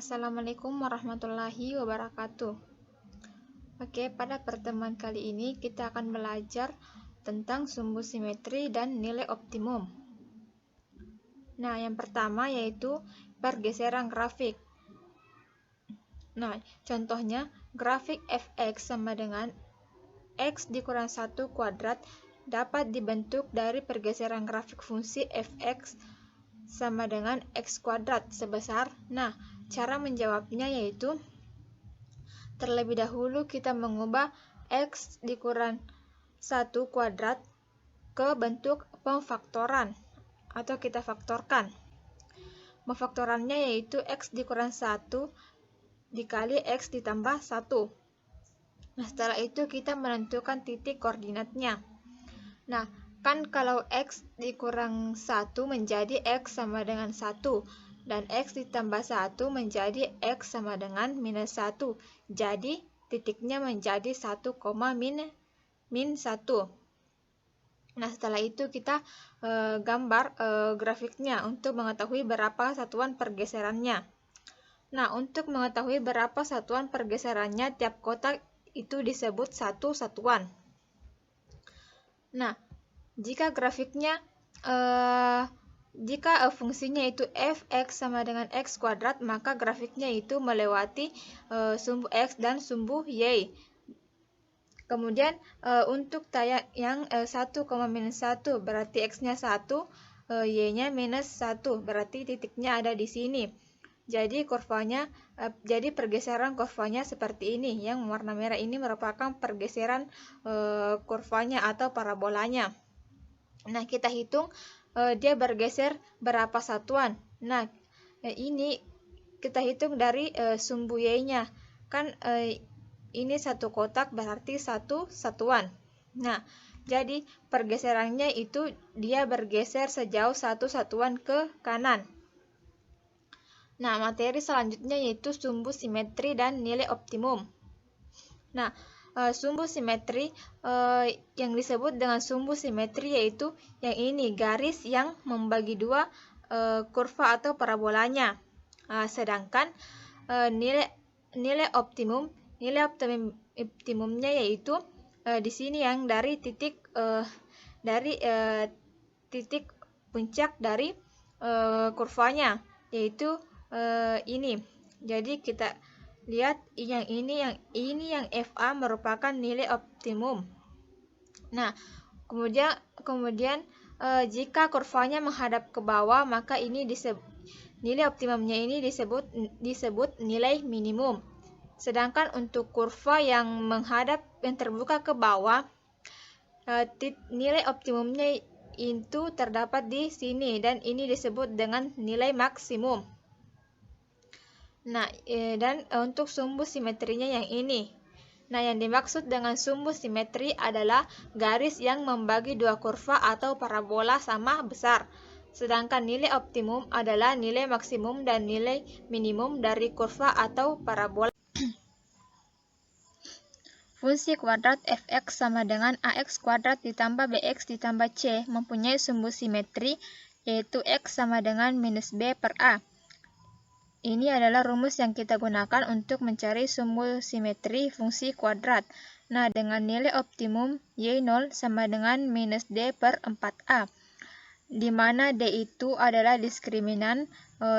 Assalamualaikum warahmatullahi wabarakatuh. Oke, pada pertemuan kali ini kita akan belajar tentang sumbu simetri dan nilai optimum. Nah, yang pertama yaitu pergeseran grafik. Nah, contohnya grafik fx sama dengan x dikurang 1 kuadrat dapat dibentuk dari pergeseran grafik fungsi fx sama dengan x kuadrat sebesar. Nah, cara menjawabnya yaitu terlebih dahulu kita mengubah x dikurang 1 kuadrat ke bentuk pemfaktoran atau kita faktorkan. Pemfaktorannya yaitu x dikurang 1 dikali x ditambah 1. Nah, setelah itu kita menentukan titik koordinatnya. Nah, kan kalau x dikurang 1 menjadi x sama dengan 1 dan x ditambah 1 menjadi x sama dengan minus 1. Jadi titiknya menjadi 1, min 1. Nah, setelah itu kita gambar grafiknya untuk mengetahui berapa satuan pergeserannya. Nah, untuk mengetahui berapa satuan pergeserannya, tiap kotak itu disebut satu satuan. Nah, jika grafiknya jika fungsinya itu fx sama dengan x kuadrat, maka grafiknya itu melewati sumbu x dan sumbu y. Kemudian untuk yang 1, minus 1 berarti x-nya 1, y-nya minus 1, berarti titiknya ada di sini. Jadi kurvanya jadi pergeseran kurvanya seperti ini. Yang warna merah ini merupakan pergeseran kurvanya atau parabolanya. Nah, kita hitung dia bergeser berapa satuan. Nah, ini kita hitung dari sumbu y-nya. Kan ini satu kotak berarti satu satuan. Nah, jadi pergeserannya itu dia bergeser sejauh satu satuan ke kanan. Nah, materi selanjutnya yaitu sumbu simetri dan nilai optimum. Nah, sumbu simetri yang disebut dengan sumbu simetri yaitu yang ini, garis yang membagi dua kurva atau parabolanya. Sedangkan nilai optimumnya yaitu di sini yang dari titik titik puncak dari kurvanya, yaitu ini. Jadi kita lihat yang ini yang FA merupakan nilai optimum. Nah, kemudian jika kurvanya menghadap ke bawah, maka ini nilai optimumnya ini disebut nilai minimum. Sedangkan untuk kurva yang terbuka ke bawah, nilai optimumnya itu terdapat di sini dan ini disebut dengan nilai maksimum. Nah, dan untuk sumbu simetrinya yang ini. Nah, yang dimaksud dengan sumbu simetri adalah garis yang membagi dua kurva atau parabola sama besar. Sedangkan nilai optimum adalah nilai maksimum dan nilai minimum dari kurva atau parabola. Fungsi kuadrat fx sama dengan ax kuadrat ditambah bx ditambah c mempunyai sumbu simetri, yaitu x sama dengan minus b per a. Ini adalah rumus yang kita gunakan untuk mencari sumbu simetri fungsi kuadrat. Nah, dengan nilai optimum y0 sama dengan minus d per 4a, di mana d itu adalah diskriminan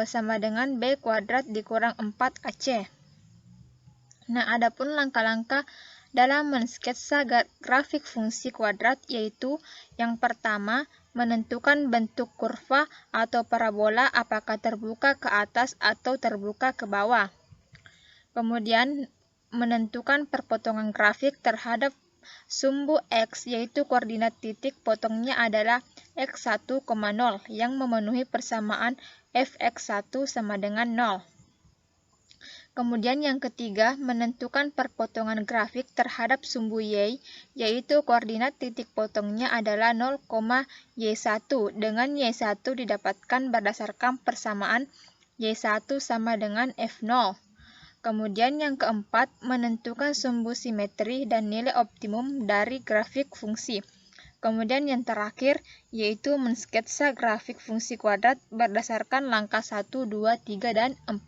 sama dengan b kuadrat dikurang 4ac. Nah, adapun langkah-langkah dalam mensketsa grafik fungsi kuadrat yaitu yang pertama, menentukan bentuk kurva atau parabola apakah terbuka ke atas atau terbuka ke bawah. Kemudian menentukan perpotongan grafik terhadap sumbu x, yaitu koordinat titik potongnya adalah x1, 0 yang memenuhi persamaan fx1 sama dengan 0. Kemudian yang ketiga, menentukan perpotongan grafik terhadap sumbu y, yaitu koordinat titik potongnya adalah 0, y1, dengan y1 didapatkan berdasarkan persamaan y1 sama dengan f0. Kemudian yang keempat, menentukan sumbu simetri dan nilai optimum dari grafik fungsi. Kemudian yang terakhir, yaitu mensketsa grafik fungsi kuadrat berdasarkan langkah 1, 2, 3, dan 4.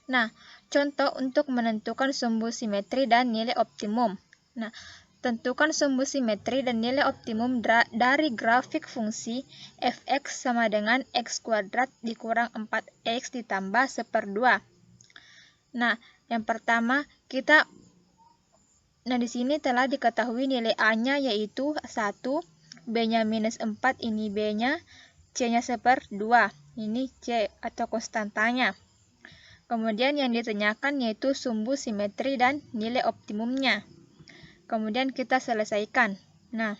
Nah, contoh untuk menentukan sumbu simetri dan nilai optimum. Nah, tentukan sumbu simetri dan nilai optimum dari grafik fungsi f(x) sama dengan x kuadrat dikurang 4x ditambah 1/2. Nah, yang pertama di sini telah diketahui nilai A-nya yaitu 1, B-nya minus 4, ini B-nya, C-nya 1/2, ini C atau konstantanya. Kemudian yang ditanyakan yaitu sumbu simetri dan nilai optimumnya. Kemudian kita selesaikan. Nah,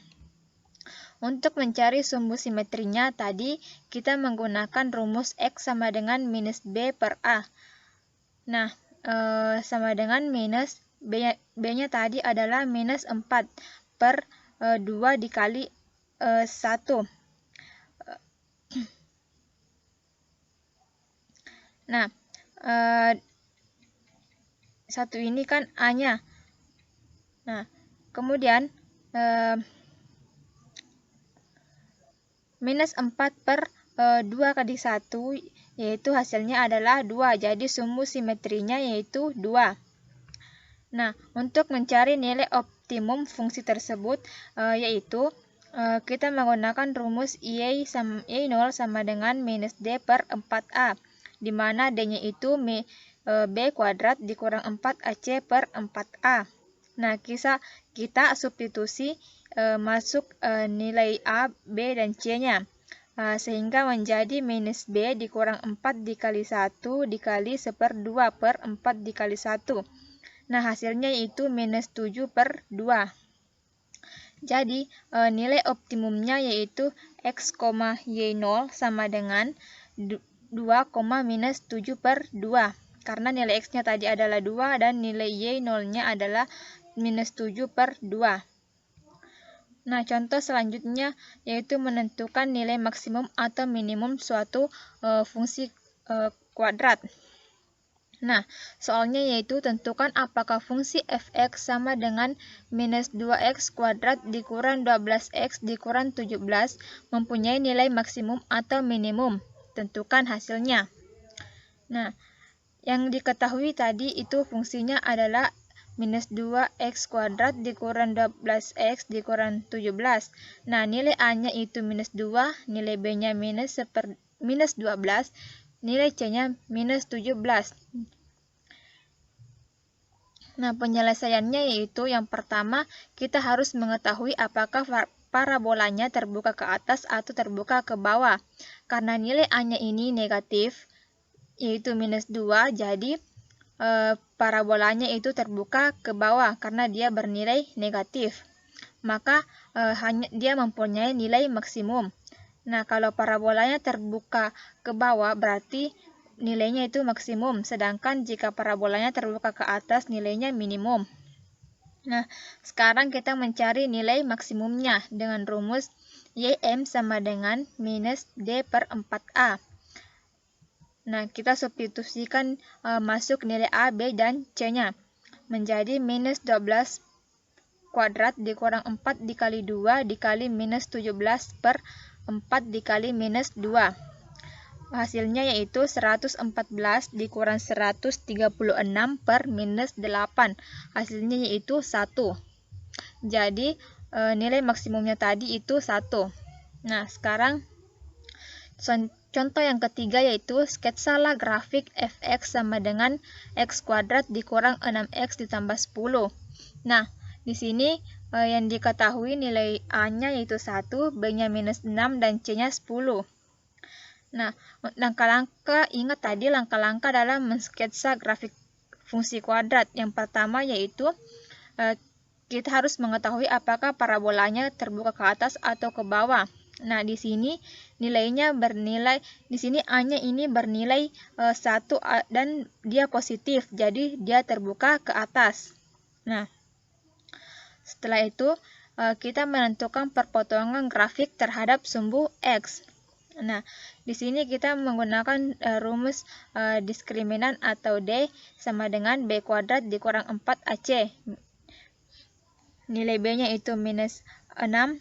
untuk mencari sumbu simetrinya tadi kita menggunakan rumus X sama dengan minus B per A. Nah, sama dengan minus B-nya tadi adalah minus 4 per 2 dikali 1. Nah, 1 ini kan A-nya. Nah, kemudian minus 4 per 2 kali 1 yaitu hasilnya adalah 2. Jadi sumbu simetrinya yaitu 2. Nah, untuk mencari nilai optimum fungsi tersebut yaitu kita menggunakan rumus Y0 sama dengan minus D per 4A, di mana D-nya itu B kuadrat dikurang 4AC per 4A. Nah, kita substitusi masuk nilai A, B, dan C-nya. Sehingga menjadi minus B dikurang 4 dikali 1 dikali 1/2 per 4 dikali 1. Nah, hasilnya itu minus 7 per 2. Jadi, nilai optimumnya yaitu X, Y0 sama dengan 2, minus 7 per 2. Karena nilai X-nya tadi adalah 2 dan nilai Y0-nya adalah minus 7 per 2. Nah, contoh selanjutnya yaitu menentukan nilai maksimum atau minimum suatu fungsi kuadrat. Nah, soalnya yaitu tentukan apakah fungsi f(x) sama dengan minus 2x kuadrat dikurang 12x dikurang 17 mempunyai nilai maksimum atau minimum. Tentukan hasilnya. Nah, yang diketahui tadi itu fungsinya adalah minus 2x kuadrat dikurang 12x dikurang 17. Nah, nilai A-nya itu minus 2, nilai B-nya minus 12, nilai C-nya minus 17. Nah, penyelesaiannya yaitu yang pertama, kita harus mengetahui apakah parabolanya terbuka ke atas atau terbuka ke bawah. Karena nilai A-nya ini negatif, yaitu minus 2, jadi parabolanya itu terbuka ke bawah karena dia bernilai negatif. Maka hanya dia mempunyai nilai maksimum. Nah, kalau parabolanya terbuka ke bawah berarti nilainya itu maksimum, sedangkan jika parabolanya terbuka ke atas nilainya minimum. Nah, sekarang kita mencari nilai maksimumnya dengan rumus YM sama dengan minus D per 4A. Nah, kita substitusikan masuk nilai A, B, dan C-nya. Menjadi minus 12 kuadrat dikurang 4 dikali 2 dikali minus 17 per 4 dikali minus 2. Hasilnya yaitu 114 dikurang 136 per minus 8. Hasilnya yaitu 1. Jadi, nilai maksimumnya tadi itu 1. Nah, sekarang contoh yang ketiga yaitu sketsalah grafik f(x) sama dengan x kuadrat dikurang 6x ditambah 10. Nah, di sini yang diketahui nilai A-nya yaitu 1, B-nya minus 6, dan C-nya 10. Nah, ingat tadi langkah-langkah dalam mensketsa grafik fungsi kuadrat. Yang pertama yaitu kita harus mengetahui apakah parabolanya terbuka ke atas atau ke bawah. Nah, di sini nilainya di sini A-nya ini bernilai 1 dan dia positif, jadi dia terbuka ke atas. Nah, setelah itu kita menentukan perpotongan grafik terhadap sumbu X. Nah, di sini kita menggunakan rumus diskriminan atau D sama dengan B kuadrat dikurang 4AC. Nilai B-nya itu minus 6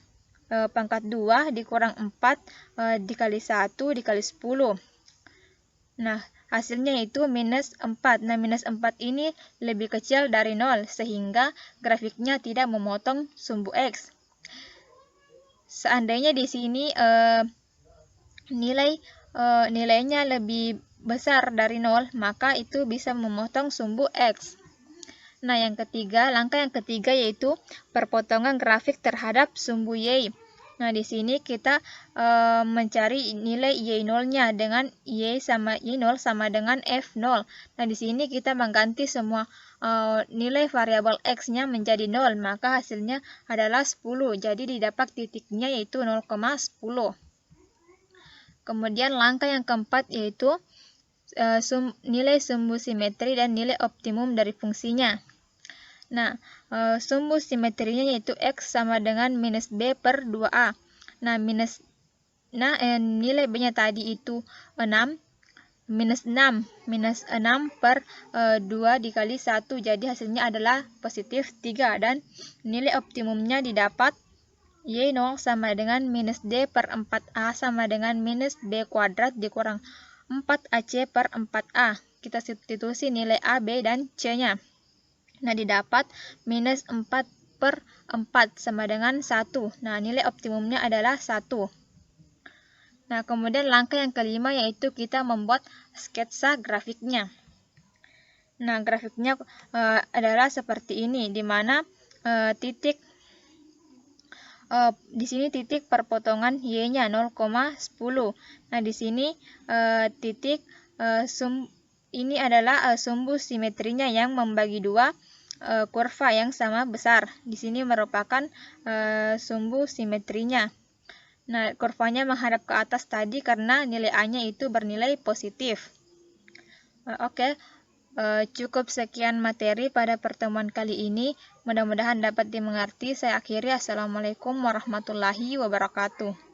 pangkat 2 dikurang 4 dikali 1 dikali 10. Nah, hasilnya itu minus 4. Nah, minus 4 ini lebih kecil dari 0, sehingga grafiknya tidak memotong sumbu X. Seandainya di sini nilainya lebih besar dari 0, maka itu bisa memotong sumbu X. Nah, langkah yang ketiga yaitu perpotongan grafik terhadap sumbu Y. Nah, di sini kita mencari nilai Y0-nya dengan Y0 sama dengan F0. Nah, di sini kita mengganti semua nilai variabel X-nya menjadi 0, maka hasilnya adalah 10. Jadi didapat titiknya yaitu 0,10. Kemudian langkah yang keempat yaitu nilai sumbu simetri dan nilai optimum dari fungsinya. Nah, sumbu simetrinya yaitu X sama dengan minus B per 2A. Nah, nilai B-nya tadi itu 6. Minus 6 per 2 dikali 1. Jadi hasilnya adalah positif 3. Dan nilai optimumnya didapat Y0 sama dengan minus D per 4A sama dengan minus B kuadrat dikurang 4AC per 4A. Kita substitusi nilai A, B, dan C-nya. Nah, didapat minus 4 per 4 sama dengan 1. Nah, nilai optimumnya adalah 1. Nah, kemudian langkah yang kelima yaitu kita membuat sketsa grafiknya. Nah, grafiknya adalah seperti ini, di mana di sini titik perpotongan Y-nya 0,10. Nah, di sini ini adalah sumbu simetrinya yang membagi dua kurva yang sama besar. Di sini merupakan sumbu simetrinya. Nah, kurvanya menghadap ke atas tadi karena nilai A-nya itu bernilai positif. Oke. Cukup sekian materi pada pertemuan kali ini. Mudah-mudahan dapat dimengerti. Saya akhiri. Assalamualaikum warahmatullahi wabarakatuh.